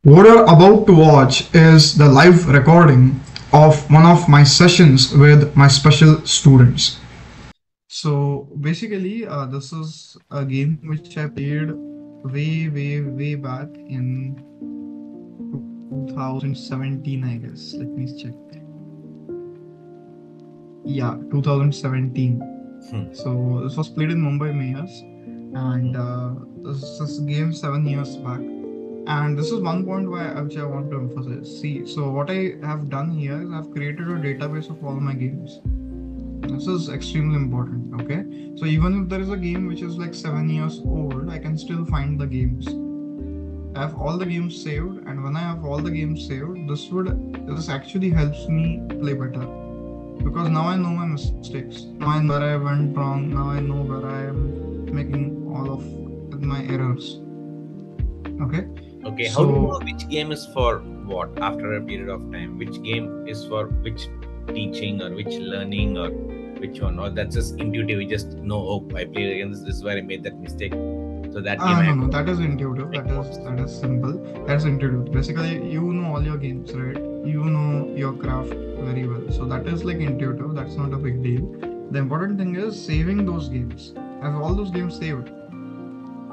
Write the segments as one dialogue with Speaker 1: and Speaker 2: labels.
Speaker 1: What you're about to watch is the live recording of one of my sessions with my special students. So basically, this is a game which I played way back in 2017, I guess. Let me check. Yeah, 2017. So this was played in Mumbai Mayors, and this is game 7 years back. And this is one point which I want to emphasize. See, so what I have done here is I've created a database of all my games. This is extremely important. Okay, so even if there is a game which is like 7 years old, I can still find the games. I have all the games saved, and when I have all the games saved, this actually helps me play better because now I know my mistakes. Now I know where I went wrong. Now I know where I am making all of my errors. Okay.
Speaker 2: Okay, how do you know which game is for what after a period of time? Which game is for which teaching or which learning or which one? Or that's just intuitive. You just know, oh, I played against this is where I made that mistake. So that game
Speaker 1: no, that is intuitive. That is simple. That's intuitive. Basically, you know all your games, right? You know your craft very well. So that is like intuitive. That's not a big deal. The important thing is saving those games. I have all those games saved.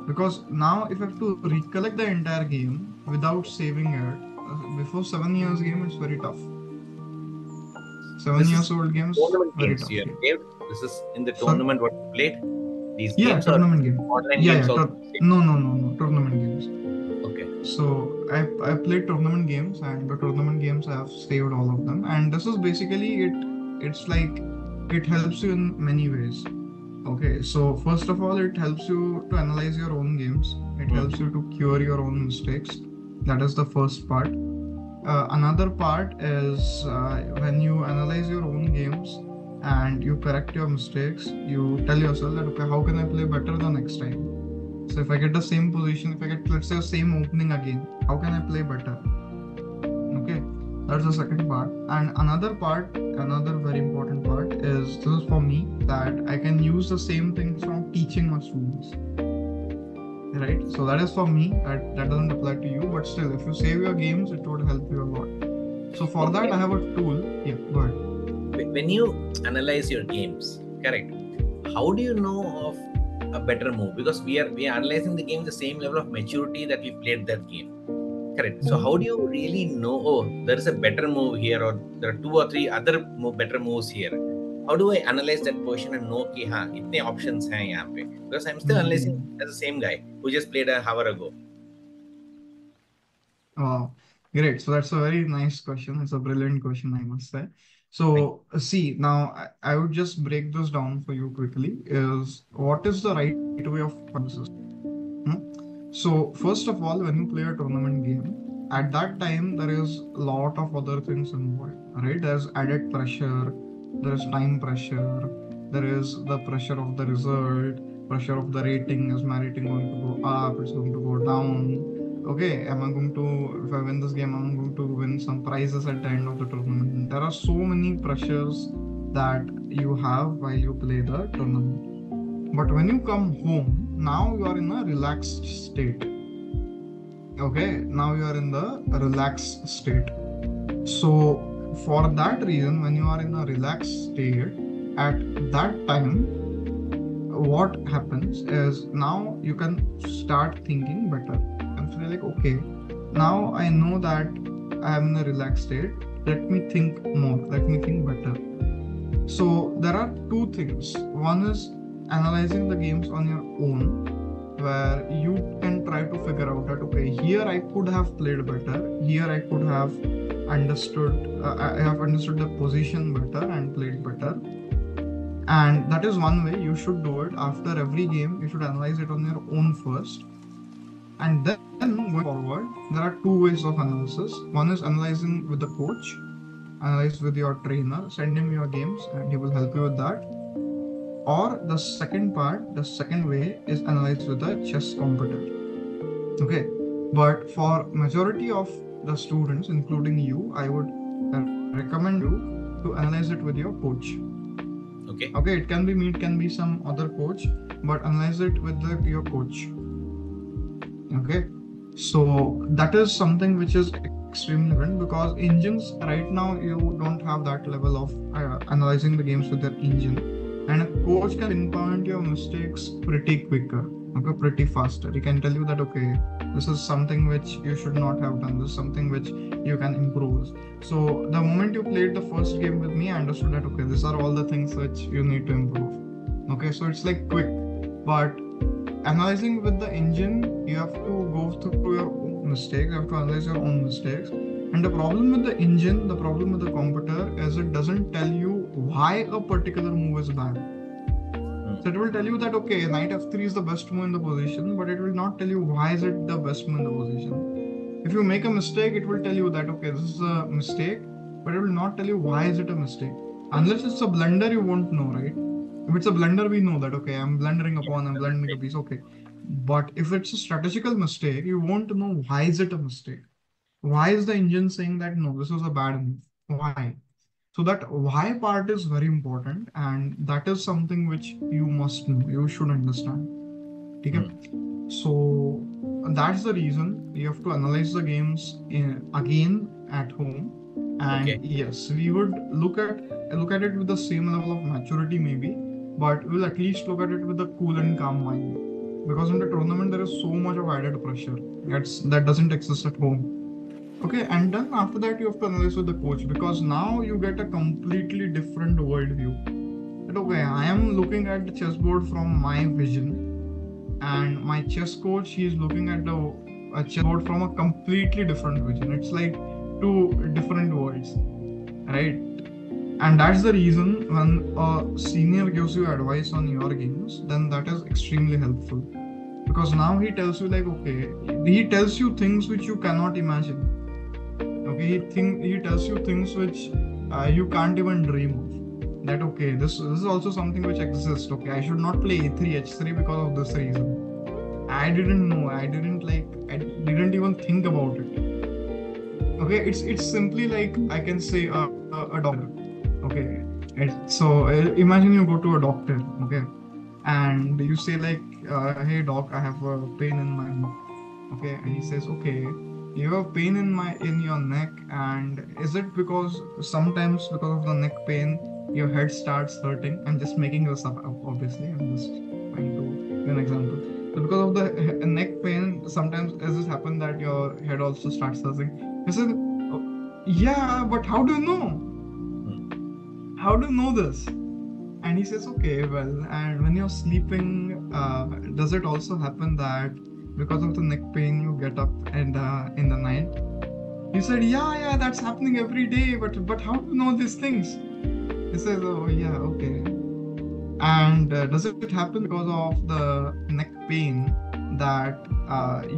Speaker 1: Because now if I have to recollect the entire game without saving it, before 7 years game, it's very tough. 7 years old games, very tough.
Speaker 2: This is in the tournament what you played? These
Speaker 1: Yeah,
Speaker 2: games
Speaker 1: tournament
Speaker 2: or
Speaker 1: game.
Speaker 2: online
Speaker 1: Yeah,
Speaker 2: games?
Speaker 1: No, tournament games.
Speaker 2: Okay.
Speaker 1: So I played tournament games, and the tournament games I have saved all of them. And this is basically it. It's like it helps you in many ways. Okay, so first of all, it helps you to analyze your own games. It helps you to cure your own mistakes. That is the first part. Another part is when you analyze your own games and you correct your mistakes, you tell yourself that, okay, how can I play better the next time? So if I get the same position, if I get, let's say, same opening again, how can I play better? Okay, that's the second part. And another very important part is this is for me that I can use the same things from teaching my students. Right? So that is for me. That doesn't apply to you, but still, if you save your games, it would help you a lot. So for that, I have a tool. Yeah, go ahead.
Speaker 2: When you analyze your games, correct? How do you know of a better move? Because we are analyzing the game the same level of maturity that we played that game. Correct. So how do you really know, oh, there is a better move here, or there are 2 or 3 other better moves here? How do I analyze that position and know कि हाँ इतने options हैं यहाँ पे? Because I'm still analyzing as the same guy who just played an hour ago.
Speaker 1: Wow, great. So that's a very nice question. It's a brilliant question, I must say. So see, now I would just break this down for you quickly. Is what is the right way of analysis? So first of all, when you play a tournament game, at that time there is a lot of other things involved, right? There's added pressure, there is time pressure, there is the pressure of the result, pressure of the rating. Is my rating going to go up? It's going to go down. Okay, am I going to, if I win this game, I'm going to win some prizes at the end of the tournament. There are so many pressures that you have while you play the tournament. But when you come home, now you are in a relaxed state. Okay, now you are in the relaxed state. So for that reason, when you are in a relaxed state, at that time, what happens is now you can start thinking better. And feel like, okay, now I know that I am in a relaxed state. Let me think more. Let me think better. So there are two things. One is analyzing the games on your own, where you can try to figure out that, okay, here I could have played better. Here I could have understood. I have understood the position better and played better. And that is one way you should do it. After every game, you should analyze it on your own first. And then going forward, there are two ways of analysis. One is analyzing with the coach, analyze with your trainer, send him your games and he will help you with that. Or the second way is analyze with the chess competitor. Okay, but for majority of the students, including you, I would recommend you to analyze it with your coach. Okay, it can be me, it can be some other coach, but analyze it with your coach. Okay, So that is something which is extremely different, because engines right now you don't have that level of analyzing the games with their engine, and a coach can pinpoint your mistakes pretty quicker, okay, pretty faster. He can tell you that, okay, this is something which you should not have done. This is something which you can improve. So the moment you played the first game with me, I understood that, okay, these are all the things which you need to improve. Okay, so it's like quick, but analyzing with the engine, you have to go through your own mistakes, you have to analyze your own mistakes. And the problem with the engine, the problem with the computer is it doesn't tell you why a particular move is bad. So it will tell you that, okay, knight f3 is the best move in the position, but it will not tell you why is it the best move in the position. If you make a mistake, it will tell you that, okay, this is a mistake, but it will not tell you why is it a mistake. Unless it's a blunder, you won't know, right? If it's a blunder, we know that, okay, I'm blundering a pawn, I'm blundering a piece, okay. But if it's a strategical mistake, you won't know why is it a mistake. Why is the engine saying that, no, this was a bad move? Why? So that why part is very important, and that is something which you must know, you should understand. Okay? So that's the reason you have to analyze the games again at home. And
Speaker 2: Okay.
Speaker 1: yes, we would look at it with the same level of maturity maybe, but we'll at least look at it with a cool and calm mind. Because in the tournament there is so much of added pressure that doesn't exist at home. Okay, and then after that you have to analyze with the coach, because now you get a completely different worldview. That, okay, I am looking at the chessboard from my vision, and my chess coach, he is looking at the chessboard from a completely different vision. It's like two different worlds, right? And that's the reason when a senior gives you advice on your games, then that is extremely helpful. Because now he tells you like, okay, he tells you things which you cannot imagine. Okay, he tells you things which you can't even dream of. That, okay, this is also something which exists. Okay, I should not play a3 h3 because of this reason. I didn't know. I didn't even think about it. Okay, it's simply like, I can say a doctor. Okay, so imagine you go to a doctor. Okay, and you say like, hey doc, I have a pain in my neck. Okay, and he says, okay, you have pain in your neck, and is it because sometimes because of the neck pain your head starts hurting? I'm just making this up, obviously. I'm just trying to give an example. So because of the neck pain, sometimes does it happen that your head also starts hurting? I said, "Oh, yeah, but how do you know? How do you know this?" And he says, okay, well, and when you're sleeping, does it also happen that because of the neck pain you get up and in the night? He said, yeah, that's happening every day, but how do you know these things? He says, oh yeah, okay. And does it happen because of the neck pain that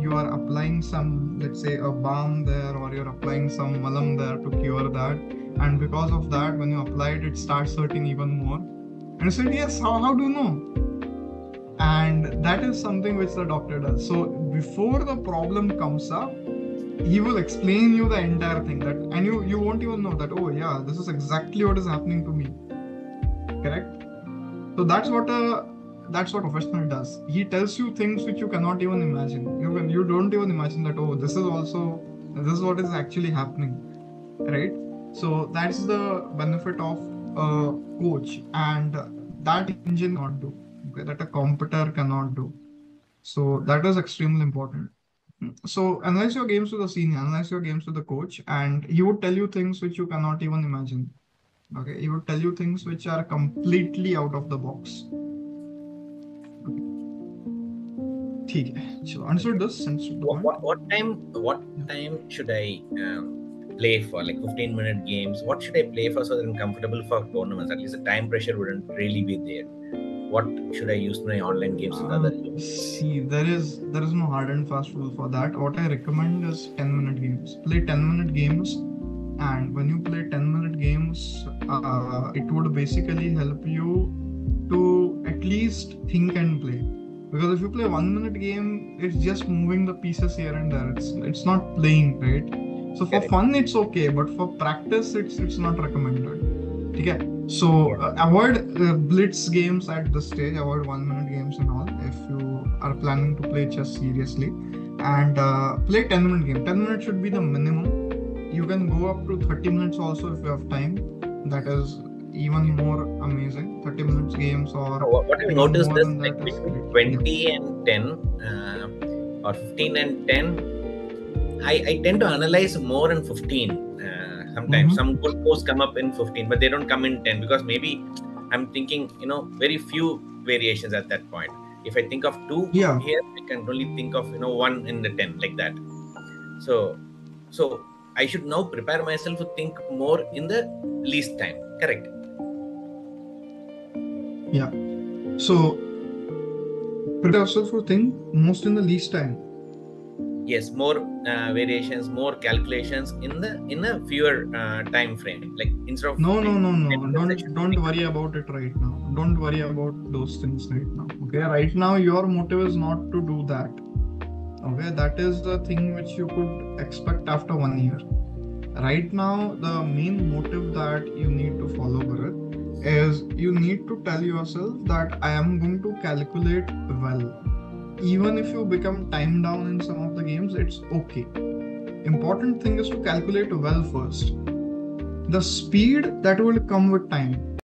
Speaker 1: you are applying some, let's say, a balm there, or you're applying some malam there to cure that, and because of that, when you apply it, it starts hurting even more? And I said, yes, how do you know? And that is something which the doctor does. So before the problem comes up, he will explain you the entire thing, that, and you won't even know that, oh yeah, this is exactly what is happening to me. Correct? So that's what a professional does. He tells you things which you cannot even imagine. You don't even imagine that, oh, this is what is actually happening. Right? So that's the benefit of a coach, and that engine cannot do, okay, that a computer cannot do. So that is extremely important. So analyze your games with a senior, analyze your games with the coach, and he would tell you things which you cannot even imagine. Okay, he would tell you things which are completely out of the box. Okay. ठीक है, चलो, answered this. Answered the point.
Speaker 2: What time should I play for? Like 15-minute games. What should I play for so that I'm comfortable for tournaments? At least the time pressure wouldn't really be there. What should I use my online games with other games?
Speaker 1: See, there is no hard and fast rule for that. What I recommend is 10-minute games. Play 10-minute games, and when you play 10-minute games, it would basically help you to at least think and play. Because if you play 1-minute game, it's just moving the pieces here and there. It's not playing, right? So for fun, it's okay, but for practice, it's not recommended. Okay. So avoid blitz games at this stage. Avoid 1-minute games and all if you are planning to play chess seriously. and play 10-minute game. 10 minutes should be the minimum. You can go up to 30 minutes also if you have time. That is even more amazing. 30 minutes games or
Speaker 2: What I
Speaker 1: even
Speaker 2: noticed
Speaker 1: more
Speaker 2: is
Speaker 1: than
Speaker 2: like
Speaker 1: that is
Speaker 2: between
Speaker 1: great.
Speaker 2: 20 and 10 or 15 and 10, I tend to analyze more in 15. Sometimes some good posts come up in 15, but they don't come in 10 because maybe I'm thinking, very few variations at that point. If I think of two
Speaker 1: Yeah,
Speaker 2: here, I can only think of, one in the 10, like that. So I should now prepare myself to think more in the least time. Correct.
Speaker 1: yeah. So prepare yourself for thing most in the least time.
Speaker 2: Yes, more variations, more calculations in a fewer time frame. Like instead of
Speaker 1: No, no, no,
Speaker 2: 10
Speaker 1: no.
Speaker 2: minutes, I
Speaker 1: Don't
Speaker 2: should
Speaker 1: don't
Speaker 2: think
Speaker 1: worry
Speaker 2: about.
Speaker 1: about it right now. Don't worry about those things right now. Okay. Right now, your motive is not to do that. Okay. That is the thing which you could expect after 1 year. Right now, the main motive that you need to follow, Bharat, is you need to tell yourself that I am going to calculate well. Even if you become time down in some of the games, it's okay. Important thing is to calculate well first. The speed that will come with time.